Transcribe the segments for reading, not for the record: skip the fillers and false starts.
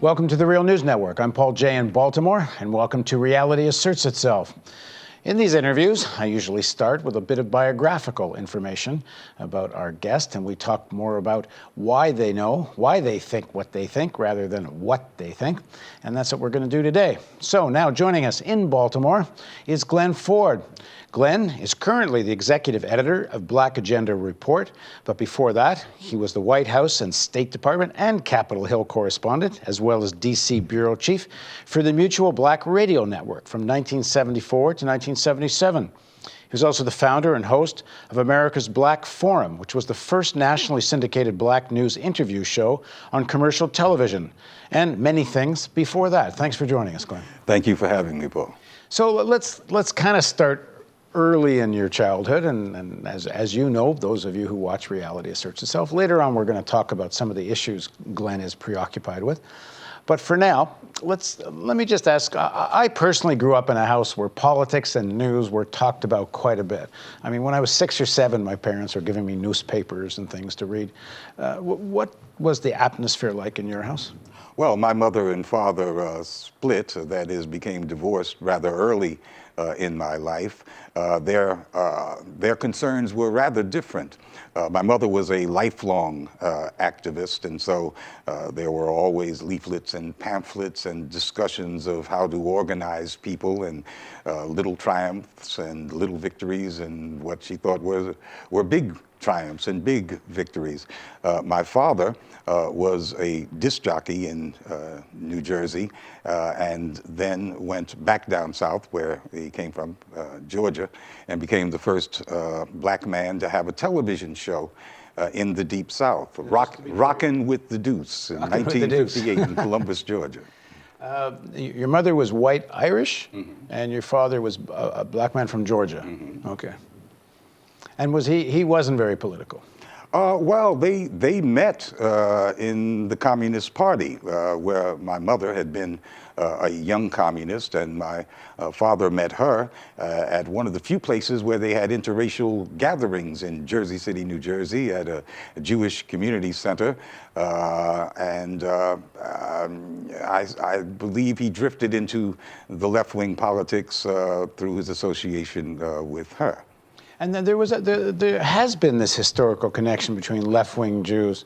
Welcome to the Real News Network. I'm Paul Jay in Baltimore, and welcome to Reality Asserts Itself. In these interviews, I usually start with a bit of biographical information about our guest, and we talk more about why they know, why they think what they think, rather than what they think. And that's what we're going to do today. So now joining us in Baltimore is Glen Ford. Glen is currently the executive editor of Black Agenda Report, but before that, he was the White House and State Department and Capitol Hill correspondent, as well as D.C. bureau chief for the Mutual Black Radio Network from 1974 to 1977. He was also the founder and host of America's Black Forum, which was the first nationally syndicated black news interview show on commercial television, and many things before that. Thanks for joining us, Glen. Thank you for having me, Paul. So let's kind of start early in your childhood, and as you know, those of you who watch Reality Asserts Itself, later on we're going to talk about some of the issues Glen is preoccupied with. But for now, let me just ask, I personally grew up in a house where politics and news were talked about quite a bit. I mean, when I was 6 or 7, my parents were giving me newspapers and things to read. What was the atmosphere like in your house? Well, my mother and father split, that is, became divorced rather early in my life. Their concerns were rather different. My mother was a lifelong activist, and so there were always leaflets and pamphlets and discussions of how to organize people, and little triumphs and little victories, and what she thought were big triumphs and big victories. My father was a disc jockey in New Jersey, and then went back down south where he came from, Georgia, and became the first black man to have a television show in the Deep South, Rockin' with the Deuce in 1958 in Columbus, Georgia. Your mother was white Irish, and your father was a black man from Georgia. Okay. And he wasn't very political? Well, they met in the Communist Party, where my mother had been a young communist, and my father met her at one of the few places where they had interracial gatherings in Jersey City, New Jersey, at a Jewish community center. I believe he drifted into the left-wing politics through his association with her. And then there has been this historical connection between left-wing Jews,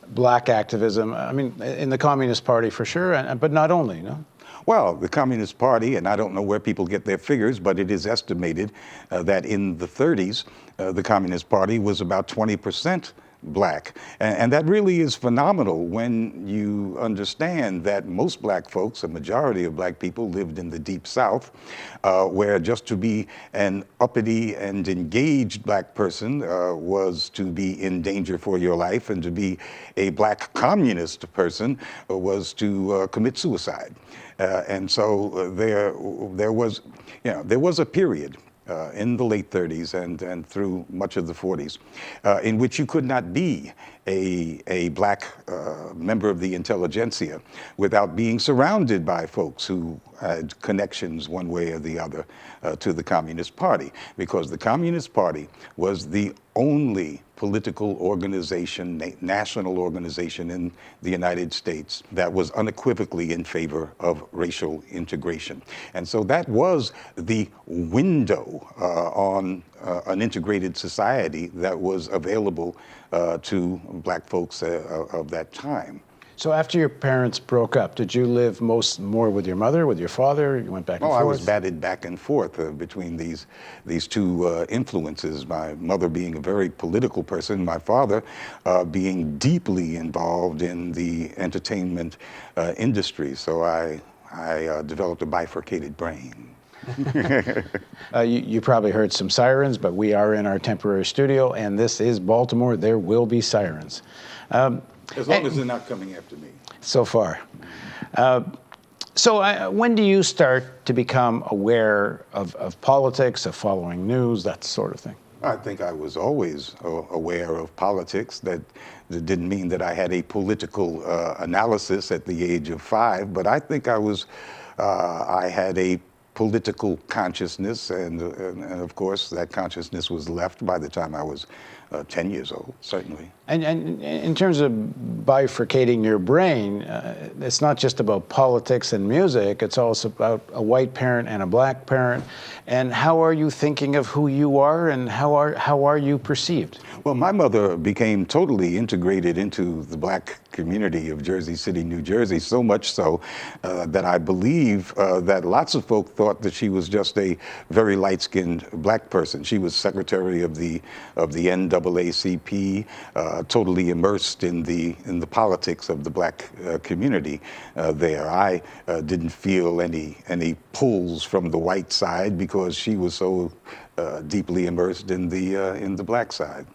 black activism, I mean, in the Communist Party for sure, but not only, no? Well, the Communist Party, and I don't know where people get their figures, but it is estimated that in the 30s, the Communist Party was about 20% black. And that really is phenomenal when you understand that most black folks, a majority of black people, lived in the Deep South, where just to be an uppity and engaged black person was to be in danger for your life, and to be a black communist person was to commit suicide. And so there was a period in the late 30s and through much of the 40s, in which you could not be a black member of the intelligentsia without being surrounded by folks who had connections one way or the other to the Communist Party, because the Communist Party was the only political organization, national organization in the United States that was unequivocally in favor of racial integration. And so that was the window on an integrated society that was available to black folks of that time. So after your parents broke up, did you live more with your mother, with your father? You went back and forth? I was batted back and forth between these two influences. My mother being a very political person, my father being deeply involved in the entertainment industry. So I developed a bifurcated brain. You probably heard some sirens, but we are in our temporary studio, and this is Baltimore. There will be sirens. As long as they're not coming after me. So far. When do you start to become aware of politics, of following news, that sort of thing? I think I was always aware of politics. That didn't mean that I had a political analysis at the age of 5, but I think I had a political consciousness, and of course that consciousness was left by the time I was 10 years old, certainly. And in terms of bifurcating your brain, it's not just about politics and music, it's also about a white parent and a black parent. And how are you thinking of who you are, and how are you perceived? Well, my mother became totally integrated into the black community of Jersey City, New Jersey, so much so that I believe that lots of folk thought that she was just a very light-skinned black person. She was secretary of the NAACP, totally immersed in the politics of the black community there. I didn't feel any pulls from the white side because she was so deeply immersed in the black side.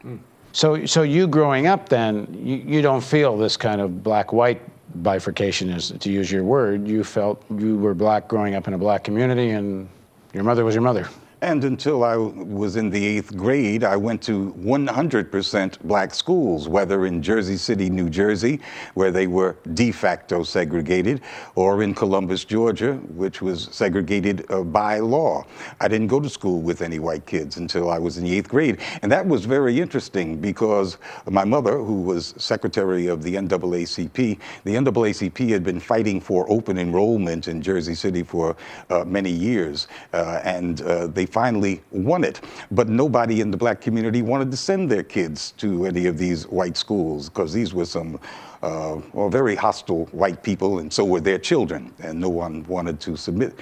So you growing up then, you don't feel this kind of black-white bifurcation, is to use your word. You felt you were black growing up in a black community, and your mother was your mother. And until I was in the 8th grade, I went to 100% black schools, whether in Jersey City, New Jersey, where they were de facto segregated, or in Columbus, Georgia, which was segregated by law. I didn't go to school with any white kids until I was in the 8th grade. And that was very interesting because my mother, who was secretary of the NAACP had been fighting for open enrollment in Jersey City for many years. And they finally won it, but nobody in the black community wanted to send their kids to any of these white schools because these were some very hostile white people, and so were their children, and no one wanted to submit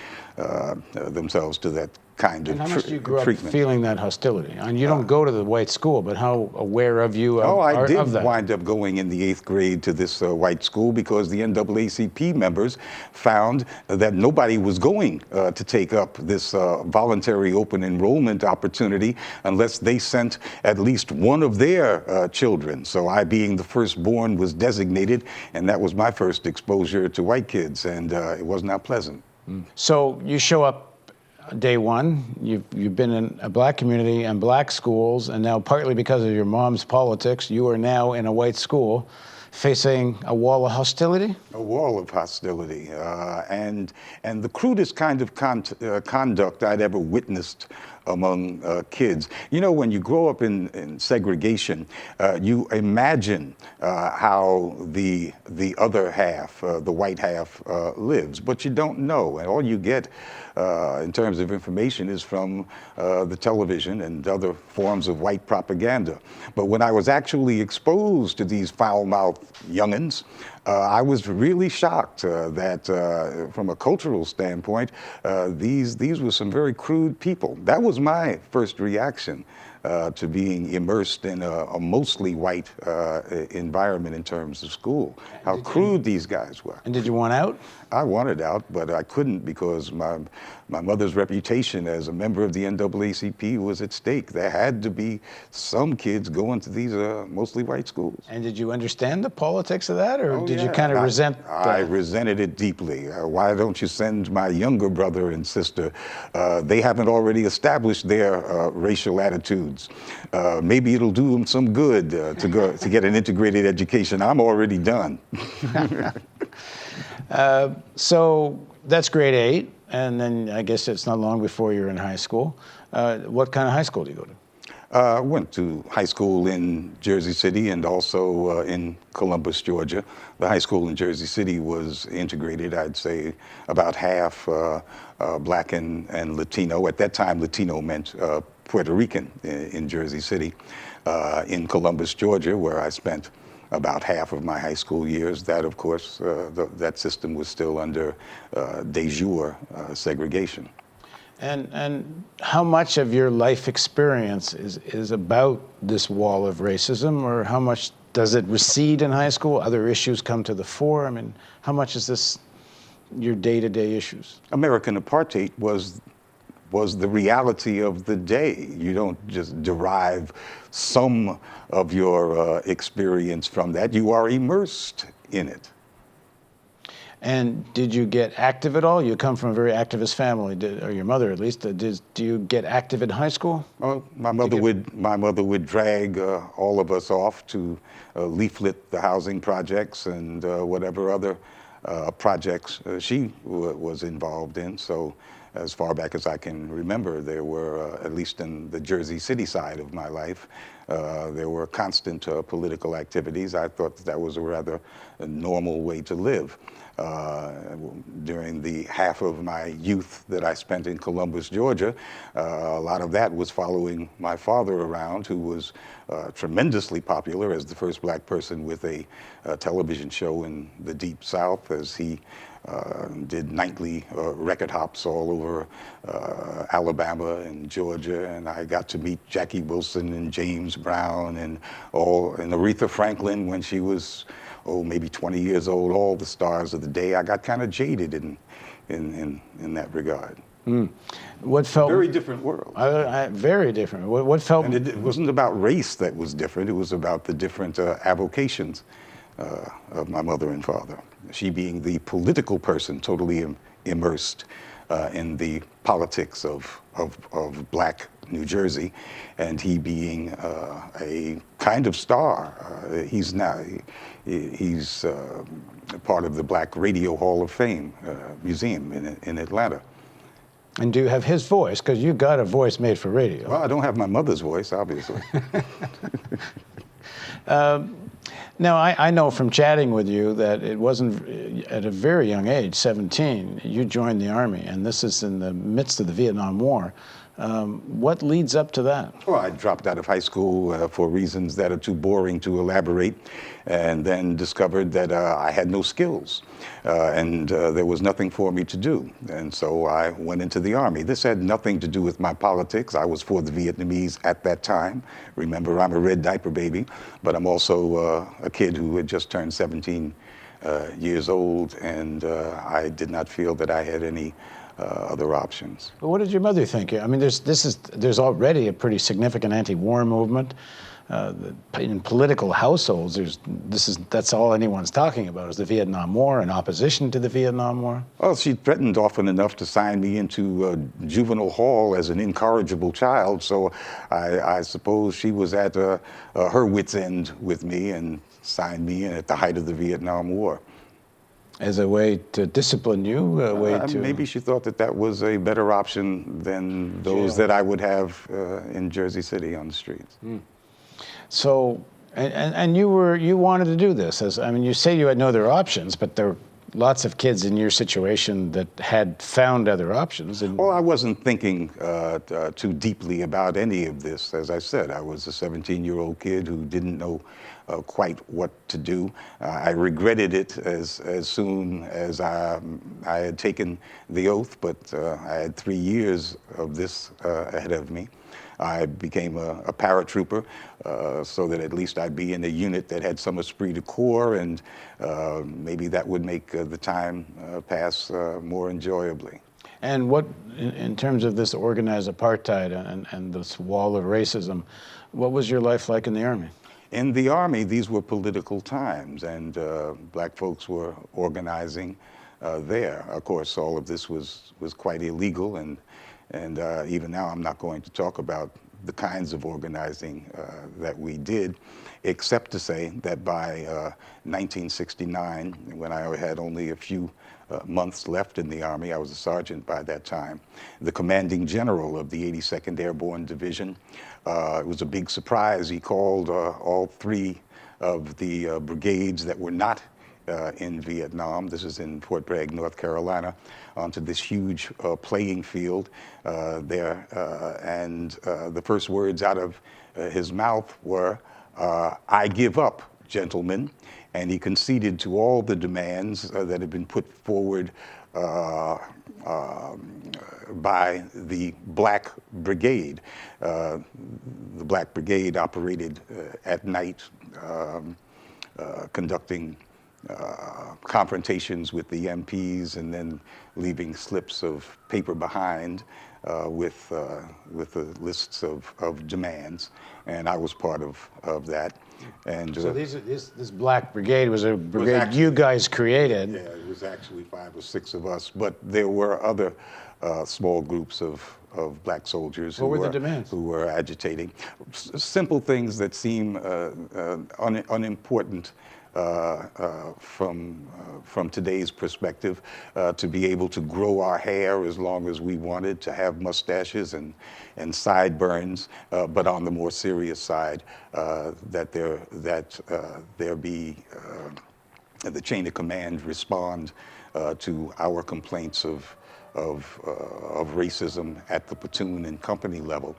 themselves to that kind of treatment. And how much do you grow up feeling that hostility? And you don't go to the white school, but how aware of you I did of that? Wind up going in the 8th grade to this white school because the NAACP members found that nobody was going to take up this voluntary open enrollment opportunity unless they sent at least one of their children. So I, being the firstborn, was designated, and that was my first exposure to white kids, and it was not pleasant. So you show up day one, you've been in a black community and black schools, and now partly because of your mom's politics, you are now in a white school facing a wall of hostility? A wall of hostility, and the crudest kind of conduct I'd ever witnessed among kids. You know, when you grow up in segregation, you imagine how the other half, the white half, lives, but you don't know, and all you get in terms of information is from the television and other forms of white propaganda. But when I was actually exposed to these foul-mouthed youngins, I was really shocked that from a cultural standpoint, these were some very crude people. That was my first reaction to being immersed in a mostly white environment in terms of school. How crude these guys were. And did you want out? I wanted out, but I couldn't because my mother's reputation as a member of the NAACP was at stake. There had to be some kids going to these mostly white schools. And did you understand the politics of that, or did you kind of resent that? I resented it deeply. Why don't you send my younger brother and sister? They haven't already established their racial attitudes. Maybe it'll do them some good to get an integrated education. I'm already done. So that's grade 8, and then I guess it's not long before you're in high school. What kind of high school do you go to? I went to high school in Jersey City and also in Columbus, Georgia. The high school in Jersey City was integrated, I'd say about half black and Latino. At that time, Latino meant Puerto Rican in Jersey City. In Columbus, Georgia, where I spent about half of my high school years, that, of course, that system was still under de jure segregation. And how much of your life experience is about this wall of racism, or how much does it recede in high school? Other issues come to the fore? I mean, how much is this your day-to-day issues? American apartheid was the reality of the day. You don't just derive some of your experience from that. You are immersed in it. And did you get active at all? You come from a very activist family, or your mother at least. Do you get active in high school? Well, my mother would drag all of us off to leaflet the housing projects and whatever other projects she was involved in. So as far back as I can remember, there were, at least in the Jersey City side of my life, there were constant political activities. I thought that was a rather normal way to live. During the half of my youth that I spent in Columbus, Georgia, a lot of that was following my father around, who was tremendously popular as the first black person with a television show in the Deep South, as he did nightly record hops all over Alabama and Georgia, and I got to meet Jackie Wilson and James Brown and Aretha Franklin when she was, maybe 20 years old, all the stars of the day. I got kind of jaded in that regard. What felt very different world. Very different. What felt? And it wasn't about race that was different. It was about the different avocations of my mother and father. She being the political person, totally immersed in the politics of black New Jersey, and he being a kind of star. He's part of the Black Radio Hall of Fame museum in Atlanta. And do you have his voice? Because you got a voice made for radio. Well, I don't have my mother's voice, obviously. Now, I know from chatting with you that it wasn't at a very young age, 17, you joined the Army, and this is in the midst of the Vietnam War. What leads up to that? Well, I dropped out of high school for reasons that are too boring to elaborate, and then discovered that I had no skills, and there was nothing for me to do. And so I went into the Army. This had nothing to do with my politics. I was for the Vietnamese at that time. Remember, I'm a red-diaper baby, but I'm also a kid who had just turned 17 years old, and I did not feel that I had any other options. But what did your mother think? I mean, there's already a pretty significant anti-war movement in political households. That's all anyone's talking about is the Vietnam War and opposition to the Vietnam War. Well, she threatened often enough to sign me into juvenile hall as an incorrigible child. So I suppose she was at her wit's end with me and signed me in at the height of the Vietnam War. As a way to discipline you, a way to... Maybe she thought that was a better option than those that I would have in Jersey City on the streets. So, and you wanted to do this. You say you had no other options, but there were lots of kids in your situation that had found other options. Well, I wasn't thinking too deeply about any of this. As I said, I was a 17-year-old kid who didn't know quite what to do. I regretted it as soon as I had taken the oath, but I had 3 years of this ahead of me. I became a paratrooper so that at least I'd be in a unit that had some esprit de corps, and maybe that would make the time pass more enjoyably. And what, in terms of this organized apartheid and this wall of racism, what was your life like in the Army? In the Army, these were political times, and black folks were organizing there. Of course, all of this was quite illegal, and even now I'm not going to talk about the kinds of organizing that we did, except to say that by 1969, when I had only a few months left in the Army, I was a sergeant by that time, the commanding general of the 82nd Airborne Division, it was a big surprise. He called all 3 of the brigades that were not in Vietnam, this is in Fort Bragg, North Carolina, onto this huge playing field there. And the first words out of his mouth were, "I give up, gentlemen." And he conceded to all the demands that had been put forward by the Black Brigade. The Black Brigade operated at night, conducting confrontations with the MPs and then leaving slips of paper behind with the lists of demands, and I was part of that. And so this Black Brigade was a brigade you guys created. Yeah, it was actually 5 or 6 of us, but there were other small groups of black soldiers who were agitating. Simple things that seem unimportant from today's perspective, to be able to grow our hair as long as we wanted, to have mustaches and sideburns, but on the more serious side, that there be the chain of command respond to our complaints of racism at the platoon and company level,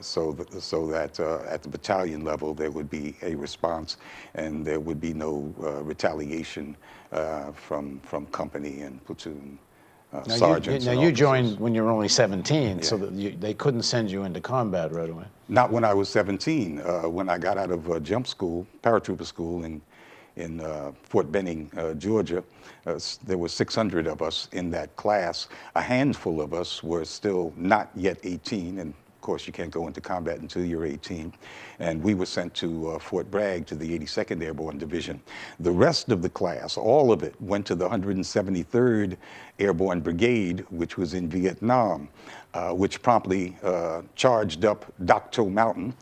so that at the battalion level there would be a response and there would be no retaliation from company and platoon sergeants. Now and you officers. joined when you were only 17, so Yeah. that they couldn't send you into combat right away. Not when I was 17. When I got out of jump school, paratrooper school in Fort Benning, Georgia, there were 600 of us in that class. A handful of us were still not yet 18, and of course you can't go into combat until you're 18. And we were sent to Fort Bragg to the 82nd Airborne Division. The rest of the class, all of it, went to the 173rd Airborne Brigade, which was in Vietnam, which promptly charged up Dak To Mountain,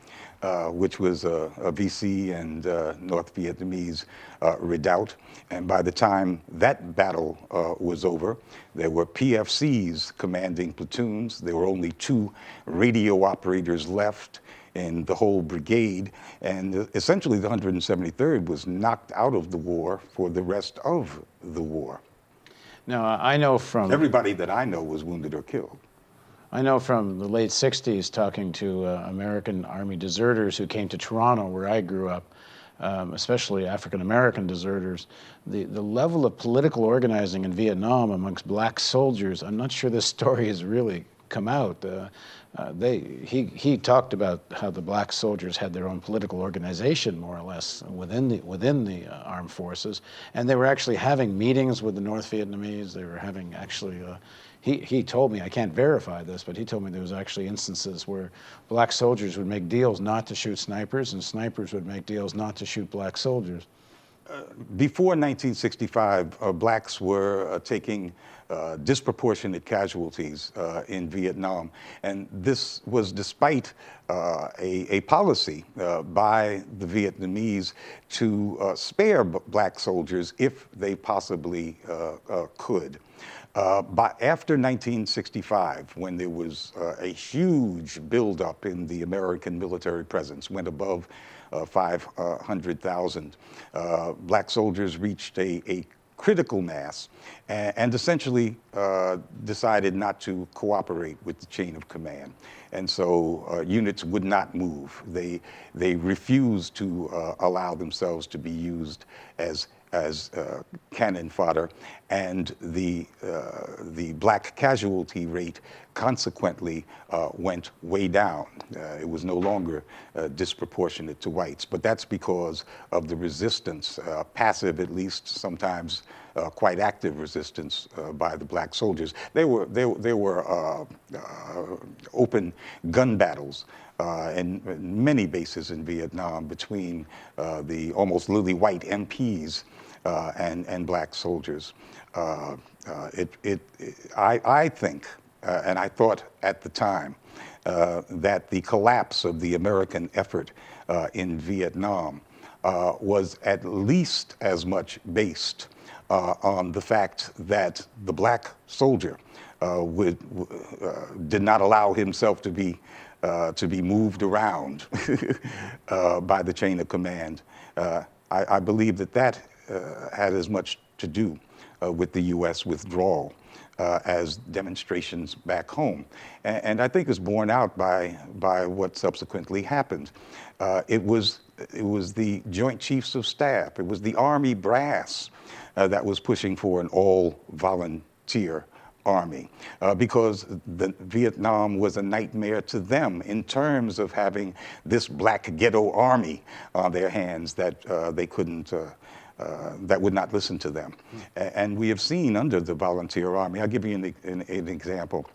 which was a VC and North Vietnamese redoubt. And by the time that battle was over, there were PFCs commanding platoons. There were only 2 radio operators left in the whole brigade. And essentially the 173rd was knocked out of the war for the rest of the war. Now, I know from Everybody that I know was wounded or killed. I know from the late 60s, talking to American Army deserters who came to Toronto, where I grew up, especially African-American deserters, the level of political organizing in Vietnam amongst black soldiers, I'm not sure this story has really come out. He talked about how the black soldiers had their own political organization, more or less, within the armed forces, and they were actually having meetings with the North Vietnamese. They were having actually. He told me, I can't verify this, but he told me there was actually instances where black soldiers would make deals not to shoot snipers, and snipers would make deals not to shoot black soldiers. Before 1965, blacks were taking disproportionate casualties in Vietnam, and this was despite a policy by the Vietnamese to spare black soldiers if they possibly could. After 1965, when there was a huge buildup in the American military presence, went above 500,000, black soldiers reached a critical mass and essentially decided not to cooperate with the chain of command. And so units would not move. They refused to allow themselves to be used as cannon fodder, and the black casualty rate consequently went way down. It was no longer disproportionate to whites, but that's because of the resistance, passive at least, sometimes quite active resistance by the black soldiers. There were open gun battles in many bases in Vietnam between the almost lily white MPs and black soldiers. I think, and I thought at the time, that the collapse of the American effort in Vietnam was at least as much based on the fact that the black soldier did not allow himself to be moved around by the chain of command. I believe that had as much to do with the U.S. withdrawal as demonstrations back home. And I think it's borne out by what subsequently happened. It was the Joint Chiefs of Staff, it was the Army brass that was pushing for an all-volunteer army, because Vietnam was a nightmare to them in terms of having this black ghetto army on their hands that they couldn't, that would not listen to them. And we have seen under the volunteer army, I'll give you an example.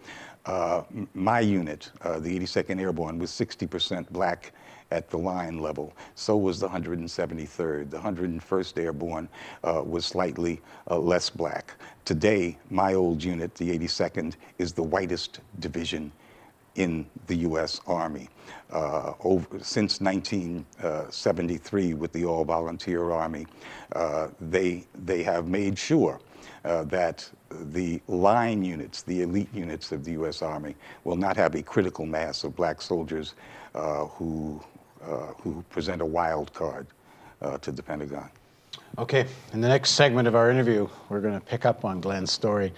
My unit, the 82nd Airborne, was 60% black at the line level. So was the 173rd. The 101st Airborne was slightly less black. Today, my old unit, the 82nd, is the whitest division in the U.S. Army. Since 1973, with the all-volunteer Army, they have made sure that the line units, the elite units of the U.S. Army, will not have a critical mass of black soldiers who present a wild card to the Pentagon. Okay, in the next segment of our interview, we're going to pick up on Glen's story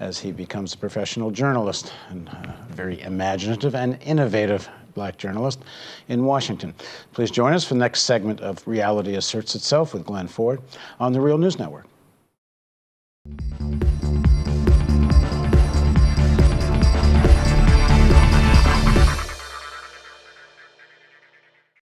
as he becomes a professional journalist, and a very imaginative and innovative black journalist in Washington. Please join us for the next segment of Reality Asserts Itself with Glen Ford on the Real News Network.